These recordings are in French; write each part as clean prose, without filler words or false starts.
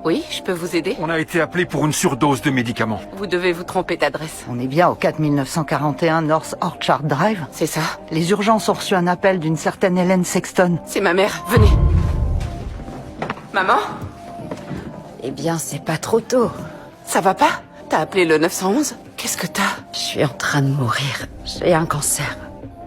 Oui, je peux vous aider? On a été appelé pour une surdose de médicaments. Vous devez vous tromper d'adresse. On est bien au 4941 North Orchard Drive. C'est ça? Les urgences ont reçu un appel d'une certaine Hélène Sexton. C'est ma mère, venez. Maman? Eh bien, c'est pas trop tôt. Ça va pas? T'as appelé le 911? Qu'est-ce que t'as? Je suis en train de mourir. J'ai un cancer.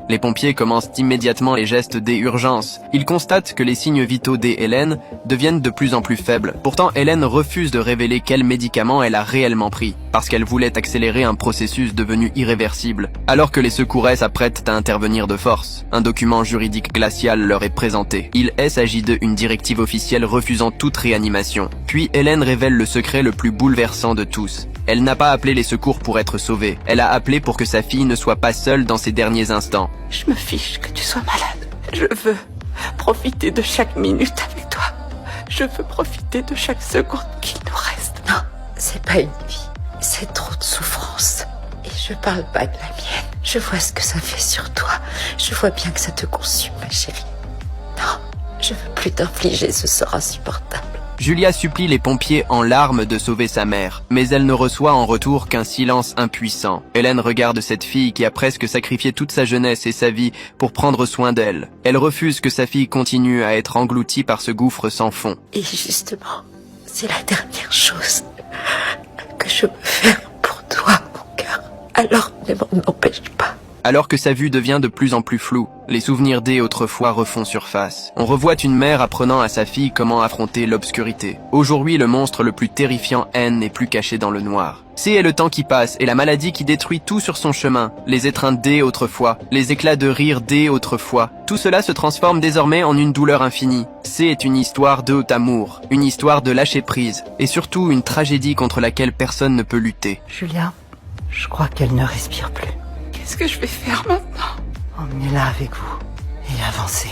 Les pompiers commencent immédiatement les gestes des urgences. Ils constatent que les signes vitaux d'Hélène deviennent de plus en plus faibles. Pourtant, Hélène refuse de révéler quel médicament elle a réellement pris, parce qu'elle voulait accélérer un processus devenu irréversible. Alors que les secouresses s'apprêtent à intervenir de force, un document juridique glacial leur est présenté. Il s'agit d'une directive officielle refusant toute réanimation. Puis Hélène révèle le secret le plus bouleversant de tous. Elle n'a pas appelé les secours pour être sauvée. Elle a appelé pour que sa fille ne soit pas seule dans ses derniers instants. Je me fiche que tu sois malade. Je veux profiter de chaque minute avec toi. Je veux profiter de chaque seconde qu'il nous reste. Non, c'est pas une vie. C'est trop de souffrance. Et je parle pas de la mienne. Je vois ce que ça fait sur toi. Je vois bien que ça te consume, ma chérie. Non, je veux plus t'infliger ce sort insupportable. Julia supplie les pompiers en larmes de sauver sa mère, mais elle ne reçoit en retour qu'un silence impuissant. Hélène regarde cette fille qui a presque sacrifié toute sa jeunesse et sa vie pour prendre soin d'elle. Elle refuse que sa fille continue à être engloutie par ce gouffre sans fond. Et justement, c'est la dernière chose que je peux faire pour toi, mon cœur. Alors ne m'en empêche pas. Alors que sa vue devient de plus en plus floue, les souvenirs d'autrefois refont surface. On revoit une mère apprenant à sa fille comment affronter l'obscurité. Aujourd'hui, le monstre le plus terrifiant n'est plus caché dans le noir. C'est le temps qui passe et la maladie qui détruit tout sur son chemin. Les étreintes d'autrefois, les éclats de rire d'autrefois. Tout cela se transforme désormais en une douleur infinie. C'est une histoire de haut amour, une histoire de lâcher prise, et surtout une tragédie contre laquelle personne ne peut lutter. Julia, je crois qu'elle ne respire plus. Qu'est-ce que je vais faire maintenant? Emmenez-la avec vous et avancez.